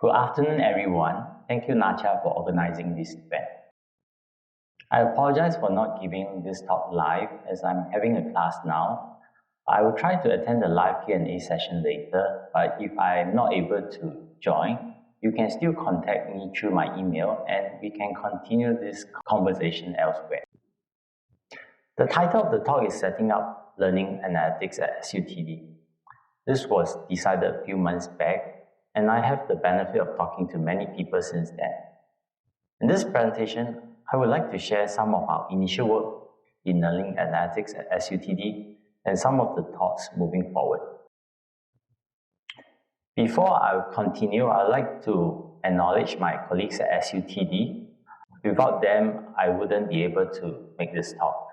Good afternoon, everyone. Thank you, Nacha, for organizing this event. I apologize for not giving this talk live as I'm having a class now. I will try to attend the live Q&A session later, but if I'm not able to join, you can still contact me through my email and we can continue this conversation elsewhere. The title of the talk is Setting Up Learning Analytics at SUTD. This was decided a few months back, and I have the benefit of talking to many people since then. In this presentation, I would like to share some of our initial work in learning analytics at SUTD and some of the thoughts moving forward. Before I continue, I would like to acknowledge my colleagues at SUTD. Without them, I wouldn't be able to make this talk.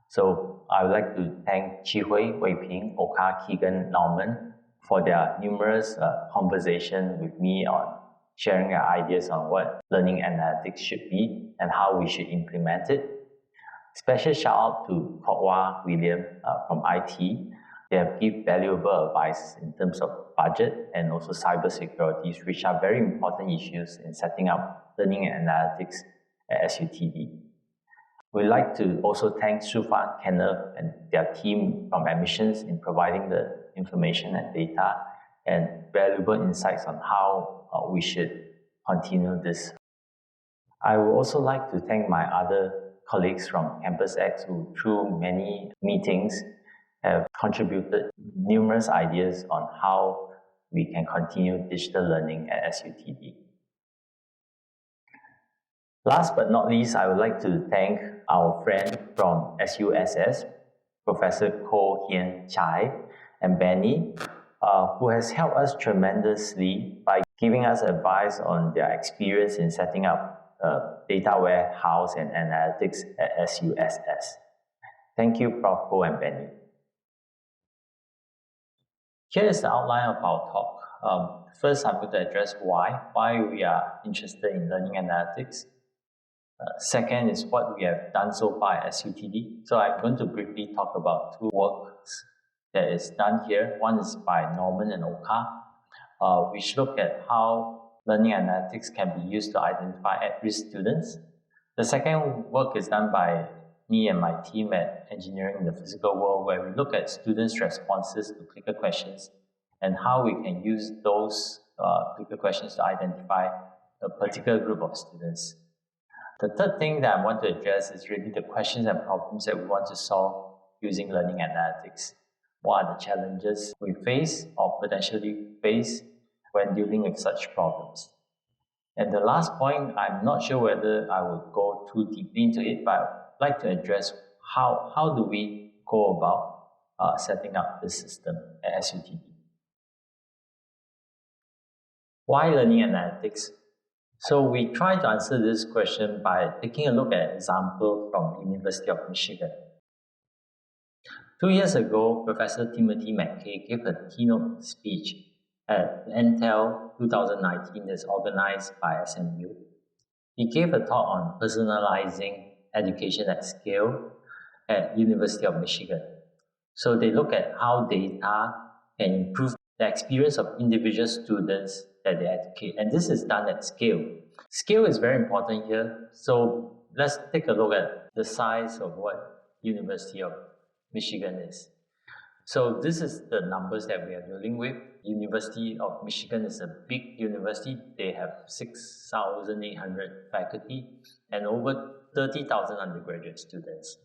So I would like to thank Chi Hui, Wei Ping, Oka, Keegan, Norman for their numerous conversations with me on sharing their ideas on what learning analytics should be and how we should implement it. Special shout out to Kwan Wei Lek from IT. They have given valuable advice in terms of budget and also cybersecurity, which are very important issues in setting up learning analytics at SUTD. We'd like to also thank Sufan, Kenneth, and their team from admissions in providing the information and data and valuable insights on how we should continue this. I would also like to thank my other colleagues from Campus X who, through many meetings, have contributed numerous ideas on how we can continue digital learning at SUTD. Last but not least, I would like to thank our friend from SUSS, Professor Ko Hian Chai and Benny, who has helped us tremendously by giving us advice on their experience in setting up data warehouse and analytics at SUSS. Thank you, Prof. Ko and Benny. Here is the outline of our talk. First, I'm going to address why we are interested in learning analytics. Second is what we have done so far at SUTD. So I'm going to briefly talk about two works that is done here. One is by Norman and Oka, which look at how learning analytics can be used to identify at-risk students. The second work is done by me and my team at Engineering in the Physical World, where we look at students' responses to clicker questions and how we can use those clicker questions to identify a particular group of students. The third thing that I want to address is really the questions and problems that we want to solve using learning analytics. What are the challenges we face or potentially face when dealing with such problems? And the last point, I'm not sure whether I will go too deeply into it, but I'd like to address how do we go about setting up this system at SUTD. Why learning analytics? So we try to answer this question by taking a look at an example from University of Michigan. 2 years ago, Professor Timothy McKay gave a keynote speech at Intel 2019 that's organized by SMU. He gave a talk on personalizing education at scale at University of Michigan. So they look at how data can improve the experience of individual students that they educate, and this is done at scale. Scale is very important here, so let's take a look at the size of what University of Michigan is. So this is the numbers that we are dealing with. University of Michigan is a big university. They have 6,800 faculty and over 30,000 undergraduate students.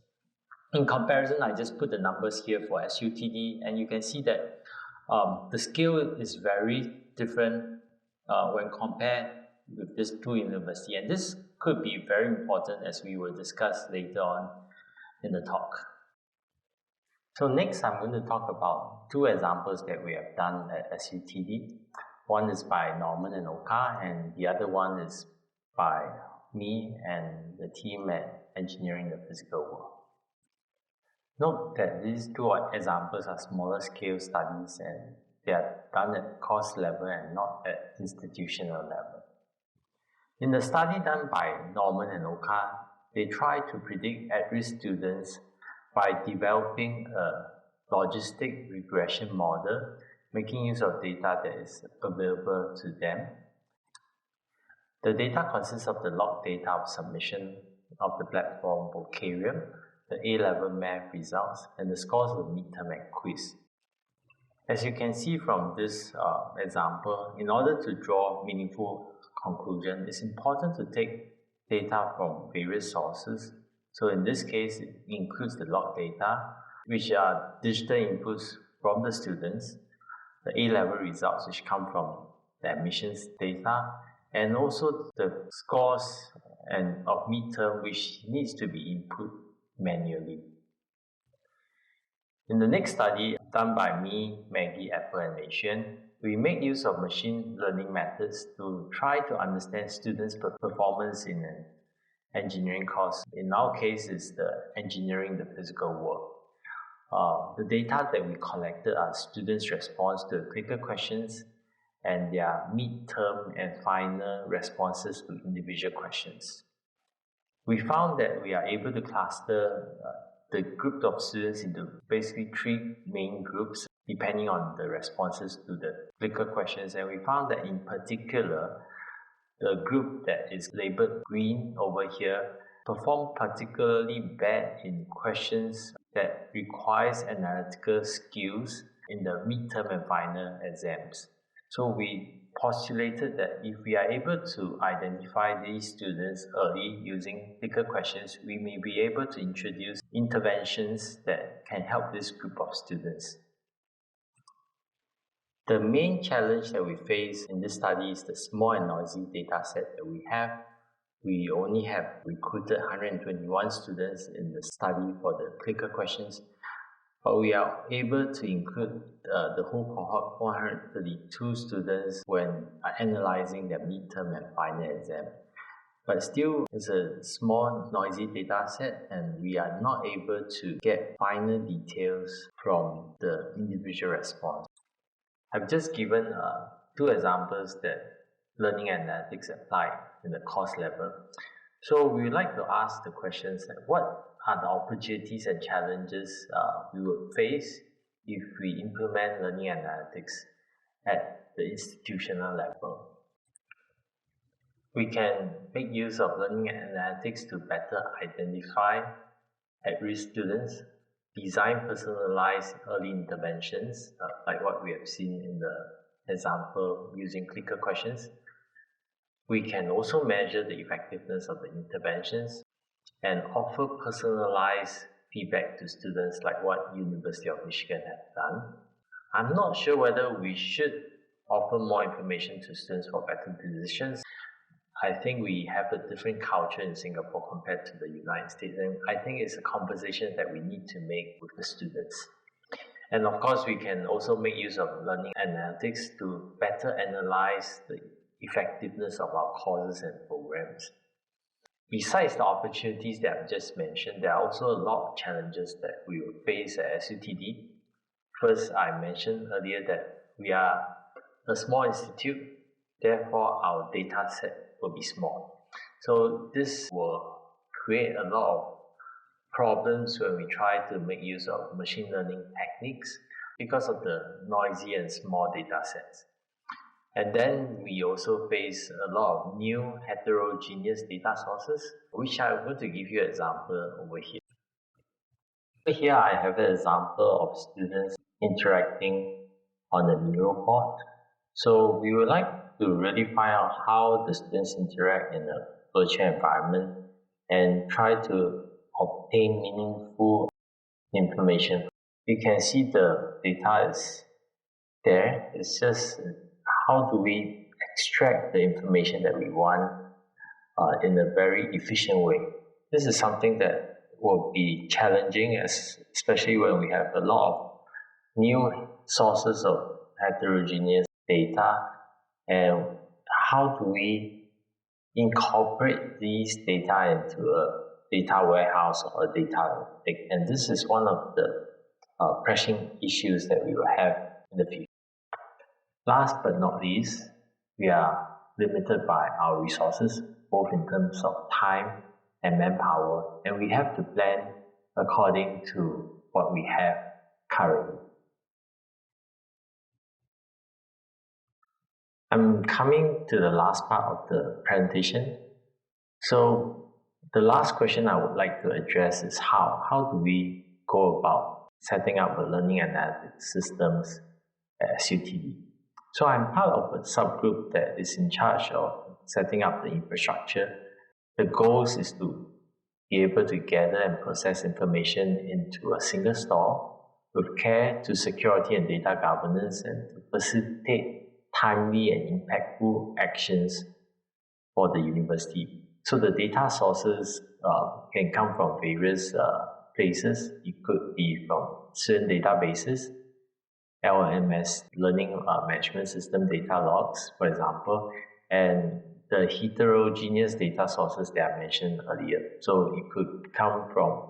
In comparison, I just put the numbers here for SUTD, and you can see that the scale is very different when compared with these two universities, and this could be very important as we will discuss later on in the talk. So next, I'm going to talk about two examples that we have done at SUTD. One is by Norman and Oka, and the other one is by me and the team at Engineering the Physical World. Note that these two examples are smaller scale studies and they are done at course level and not at institutional level. In the study done by Norman and Oka, they try to predict at-risk students by developing a logistic regression model, making use of data that is available to them. The data consists of the log data of submission of the platform Vocarium, the A-level math results, and the scores of the midterm and quiz. As you can see from this example, in order to draw meaningful conclusion, it's important to take data from various sources. So in this case, it includes the log data, which are digital inputs from the students, the A-level results, which come from the admissions data, and also the scores of midterm, which needs to be input manually. In the next study done by me, Maggie, Apple, and Mei Xuan, we make use of machine learning methods to try to understand students' performance in an engineering course. In our case, it's the engineering the physical work. The data that we collected are students' response to clicker questions and their midterm and final responses to individual questions. We found that we are able to cluster the group of students into basically three main groups depending on the responses to the clicker questions, and we found that in particular the group that is labeled green over here performed particularly bad in questions that requires analytical skills in the midterm and final exams. So we postulated that if we are able to identify these students early using clicker questions, we may be able to introduce interventions that can help this group of students. The main challenge that we face in this study is the small and noisy data set that we have. We only have recruited 121 students in the study for the clicker questions, but we are able to include the whole cohort, 432 students, when analyzing their midterm and final exam. But still, it's a small, noisy data set, and we are not able to get final details from the individual response. I've just given two examples that learning analytics apply in the course level. So we would like to ask the questions like, what are the opportunities and challenges we would face if we implement learning analytics at the institutional level? We can make use of learning analytics to better identify at-risk students, design personalized early interventions, like what we have seen in the example using clicker questions. We can also measure the effectiveness of the interventions and offer personalized feedback to students like what University of Michigan has done. I'm not sure whether we should offer more information to students for better decisions. I think we have a different culture in Singapore compared to the United States, and I think it's a conversation that we need to make with the students. And of course, we can also make use of learning analytics to better analyze the effectiveness of our courses and programs. Besides the opportunities that I've just mentioned, there are also a lot of challenges that we will face at SUTD. First, I mentioned earlier that we are a small institute, therefore our data set will be small. So this will create a lot of problems when we try to make use of machine learning techniques because of the noisy and small data sets. And then we also face a lot of new heterogeneous data sources, which I'm going to give you an example over here. Here I have an example of students interacting on a neural board. So we would like to really find out how the students interact in a virtual environment and try to obtain meaningful information. You can see the data is there. It's just how do we extract the information that we want in a very efficient way. This is something that will be challenging, especially when we have a lot of new sources of heterogeneous data, and how do we incorporate these data into a data warehouse or a data lake. And this is one of the pressing issues that we will have in the future. Last but not least, we are limited by our resources, both in terms of time and manpower, and we have to plan according to what we have currently. I'm coming to the last part of the presentation. So the last question I would like to address is how. How do we go about setting up a learning analytics systems at SUTD? So I'm part of a subgroup that is in charge of setting up the infrastructure. The goals is to be able to gather and process information into a single store with care to security and data governance and to facilitate timely and impactful actions for the university. So the data sources can come from various places. It could be from student databases, LMS, Learning Management System data logs, for example, and the heterogeneous data sources that I mentioned earlier. So it could come from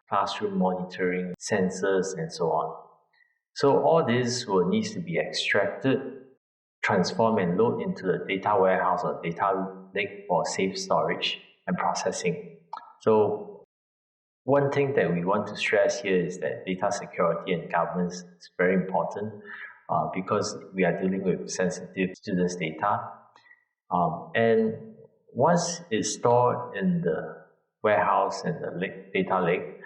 classroom monitoring, sensors, and so on. So all this will need to be extracted, transformed, and loaded into the data warehouse or data lake for safe storage and processing. So one thing that we want to stress here is that data security and governance is very important because we are dealing with sensitive students' data. And once it's stored in the warehouse and the data lake,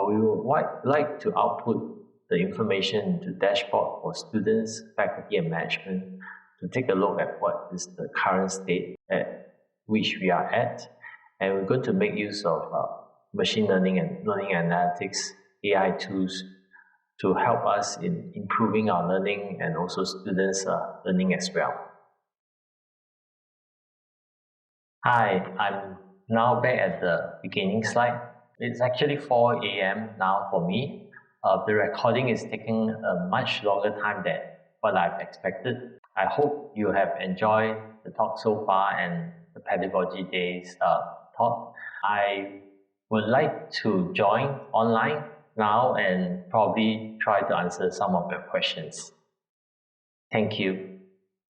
we would like to output the information into dashboard for students, faculty, and management to take a look at what is the current state at which we are at. And we're going to make use of machine learning and learning analytics, AI tools to help us in improving our learning and also students' learning as well. Hi, I'm now back at the beginning slide. It's actually 4 a.m. now for me. The recording is taking a much longer time than what I've expected. I hope you have enjoyed the talk so far and the Pedagogy Days talk. I would like to join online now and probably try to answer some of your questions. Thank you.